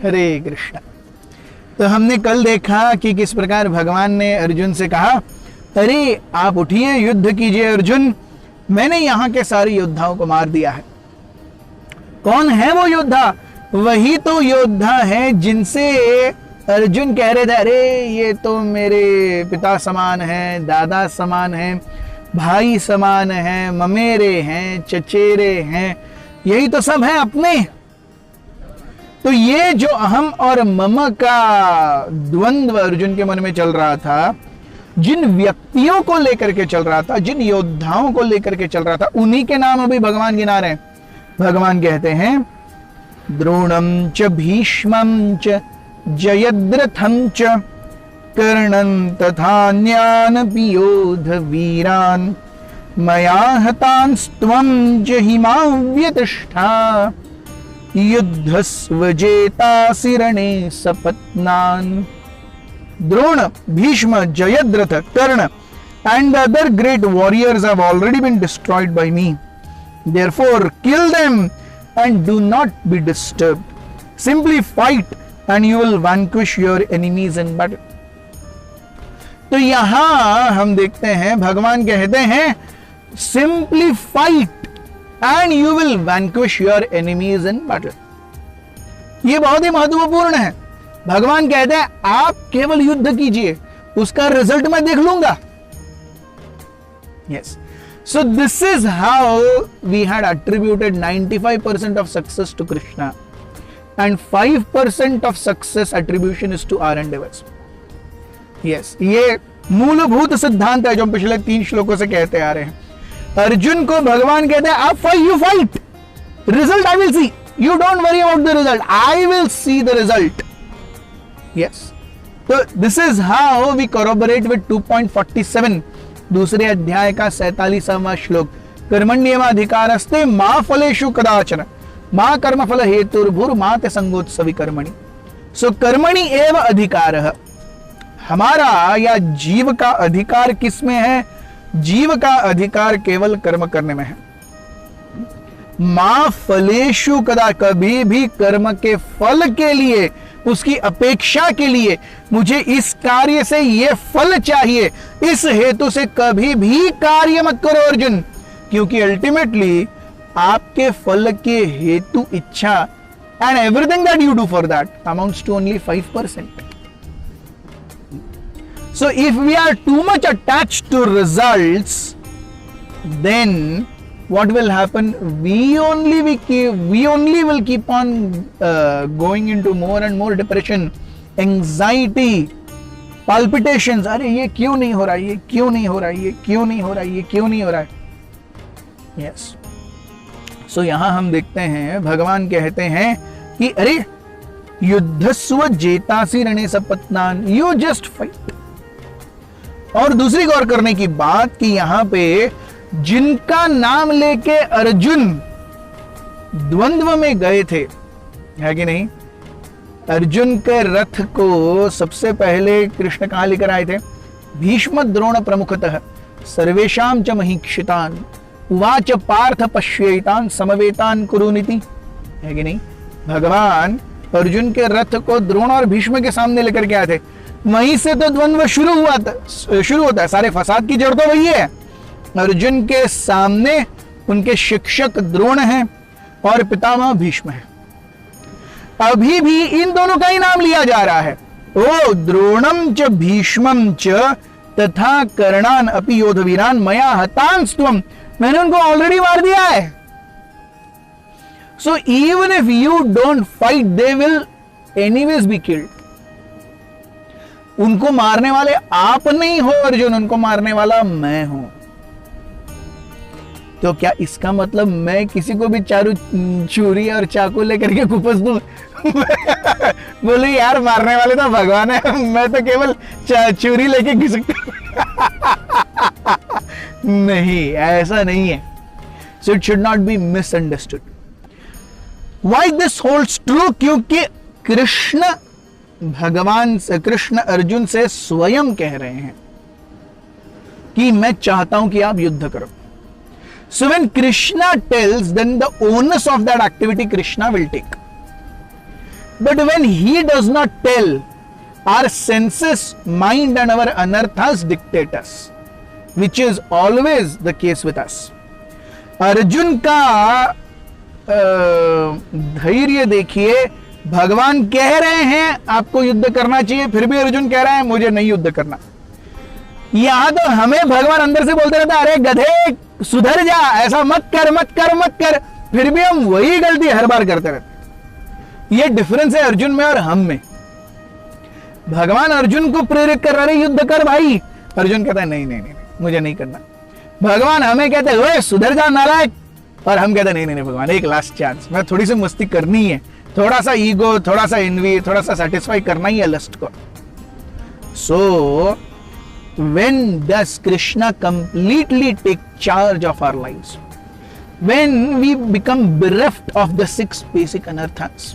हरे कृष्ण। तो हमने कल देखा कि किस प्रकार भगवान ने अर्जुन से कहा, अरे आप उठिए, युद्ध कीजिए अर्जुन, मैंने यहाँ के सारे योद्धाओं को मार दिया है। कौन है वो योद्धा? वही तो योद्धा है जिनसे अर्जुन कह रहे थे, अरे ये तो मेरे पिता समान है, दादा समान है, भाई समान है, ममेरे हैं, चचेरे हैं, यही तो सब है अपने। तो ये जो अहम और मम का द्वंद्व अर्जुन के मन में चल रहा था, जिन व्यक्तियों को लेकर के चल रहा था, जिन योद्धाओं को लेकर के चल रहा था, उन्हीं के नाम अभी भगवान गिना रहे हैं। भगवान कहते हैं द्रोणम च भीष्मं च जयद्रथं च कर्णं तथान्यानपि योधवीरान् मया हतांस्त्वं जहिमा व्यतिष्ठा युद्धस्वजेतासि रणे सपत्नान्। द्रोण, भीष्म, जयद्रथ, कर्ण and the other great warriors have already been destroyed by me. Therefore kill them and do not be disturbed. Simply fight and you will vanquish your enemies in battle. तो यहां हम देखते हैं भगवान कहते हैं simply fight and you will vanquish your enemies in battle. ये बहुत ही महत्वपूर्ण है। भगवान कहते हैं आप केवल युद्ध कीजिए, उसका रिजल्ट मैं देख लूंगा। Yes. So this is how we had attributed 95% of success to Krishna and 5% of success attribution is to our endeavors. Yes, ये मूलभूत सिद्धांत है जो हम पिछले 3 श्लोकों से कहते आ रहे हैं। अर्जुन को भगवान कहते हैं आप you fight, result I will see, you don't worry about the result, I will see the result. Yes. So this is how we corroborate with 2.47 दूसरे अध्याय का 47वां श्लोक। कर्मण्येवाधिकारस्ते मा फलेषु कदाचन मा कर्मफल हेतुर्भुर्मा ते संगोत्सवी कर्मणि। सो कर्मणि एव अधिकारः, हमारा या जीव का अधिकार किसमें है? जीव का अधिकार केवल कर्म करने में है। मा फलेषु कदा, कभी भी कर्म के फल के लिए, उसकी अपेक्षा के लिए, मुझे इस कार्य से ये फल चाहिए, इस हेतु से कभी भी कार्य मत करो अर्जुन, क्योंकि अल्टीमेटली आपके फल के हेतु इच्छा and everything that you do for that amounts to only 5%. So if we are too much attached to results, then what will happen? We only will keep on going into more and more depression, anxiety, palpitations. अरे ये क्यों नहीं हो रहा है, ये क्यों नहीं हो रहा है, ये क्यों नहीं हो रहा है, ये क्यों नहीं हो रहा है. Yes. So यहाँ हम देखते हैं भगवान कहते हैं कि अरे युद्धस्व जेतासि रणे सपत्नान, you just fight. और दूसरी गौर करने की बात कि यहां पे जिनका नाम लेके अर्जुन द्वंद्व में गए थे, है कि नहीं? अर्जुन के रथ को सबसे पहले कृष्ण कहां लेकर आए थे? भीष्म द्रोण प्रमुखतः सर्वेषां च महीक्षितान् उवाच पार्थ पश्येतान् समवेतान् कुरुनिति, है कि नहीं? भगवान अर्जुन के रथ को द्रोण और भीष्म के सामने लेकर के आए थे। वहीं से तो द्वंद्व शुरू होता है। सारे फसाद की जड़ तो वही है। अर्जुन के सामने उनके शिक्षक द्रोण हैं और पितामह भीष्म हैं। अभी भी इन दोनों का ही नाम लिया जा रहा है। ओ द्रोणम च भीष्मम च तथा कर्णान अपि योधवीरान मया हतांस्त्वम, मैंने उनको ऑलरेडी मार दिया है। So even if you don't fight they will anyways be killed. उनको मारने वाले आप नहीं हो अर्जुन, उनको मारने वाला मैं हूं। तो क्या इसका मतलब मैं किसी को भी छुरी और चाकू लेकर के कुपस दूं? बोले यार मारने वाले तो भगवान है, मैं तो केवल छुरी लेके घिसकता। नहीं, ऐसा नहीं है। So it should not be misunderstood. Why this holds true? क्योंकि कृष्ण अर्जुन से स्वयं कह रहे हैं कि मैं चाहता हूं कि आप युद्ध करो। So when Krishna tells, then the onus of that activity Krishna will take. But when he does not tell, our senses, mind and our anarthas dictate us, which is always the case with us. Arjun का धैर्य देखिए, भगवान कह रहे हैं आपको युद्ध करना चाहिए, फिर भी अर्जुन कह रहा है मुझे नहीं युद्ध करना। यहां तो हमें भगवान अंदर से बोलते रहता है, अरे गधे सुधर जा, ऐसा मत कर मत कर मत कर, फिर भी हम वही गलती हर बार करते रहते। ये डिफरेंस है अर्जुन में और हम में। भगवान अर्जुन को प्रेरित कर रहे, युद्ध कर भाई, अर्जुन कहता है नहीं नहीं नहीं मुझे नहीं करना। भगवान हमें कहते हैं ओए सुधर जा नालायक, और हम कहते हैं नहीं नहीं भगवान एक लास्ट चांस, मैं थोड़ी सी मस्ती करनी है, थोड़ा सा ईगो, थोड़ा सा एनवी, थोड़ा सा सेटिस्फाई करना ही है लस्ट को। सो when does Krishna completely take charge of our lives? When we become bereft of the 6 basic anarthas,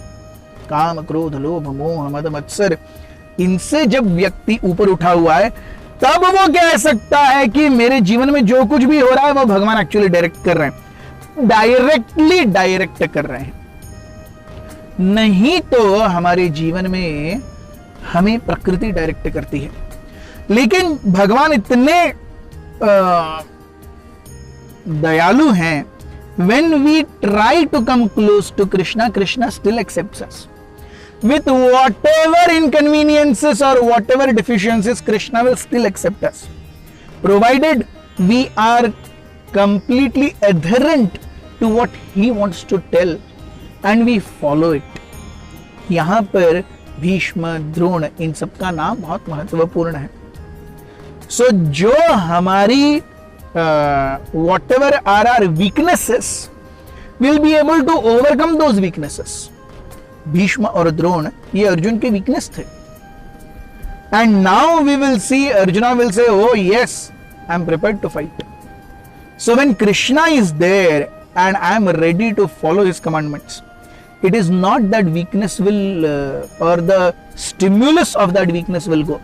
काम, क्रोध, लोभ, मोह, मद, मत्सर, इनसे जब व्यक्ति ऊपर उठा हुआ है, तब वो कह सकता है कि मेरे जीवन में जो कुछ भी हो रहा है वो भगवान एक्चुअली डायरेक्ट कर रहे हैं, डायरेक्टली डायरेक्ट कर रहे हैं। नहीं तो हमारे जीवन में हमें प्रकृति डायरेक्ट करती है। लेकिन भगवान इतने दयालु हैं, when we try to come close to Krishna, Krishna still accepts us. With whatever inconveniences or whatever deficiencies, Krishna will still accept us, provided we are completely adherent to what he wants to tell and we follow it. यहां पर भीष्म, द्रोण, इन सबका नाम बहुत महत्वपूर्ण है। सो जो हमारी whatever are our weaknesses, will be able to overcome those weaknesses. Bhishma और द्रोण ये अर्जुन के वीकनेस थे, and now we will see Arjuna will say, oh yes, I am prepared to fight. So when Krishna is there and I am ready to follow his commandments, it is not that weakness will or the stimulus of that weakness will go.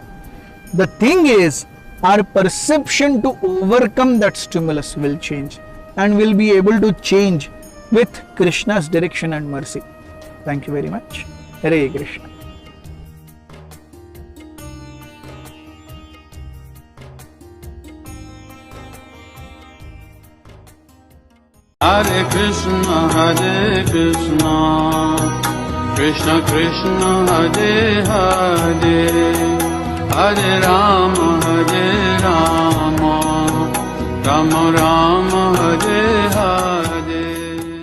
The thing is, our perception to overcome that stimulus will change and will be able to change with Krishna's direction and mercy. Thank you very much. Hare Krishna. Hare Krishna, Hare Krishna, Krishna Krishna, Hare Hare, Hare Rama, Hare Rama, Rama Rama, Hare Hare.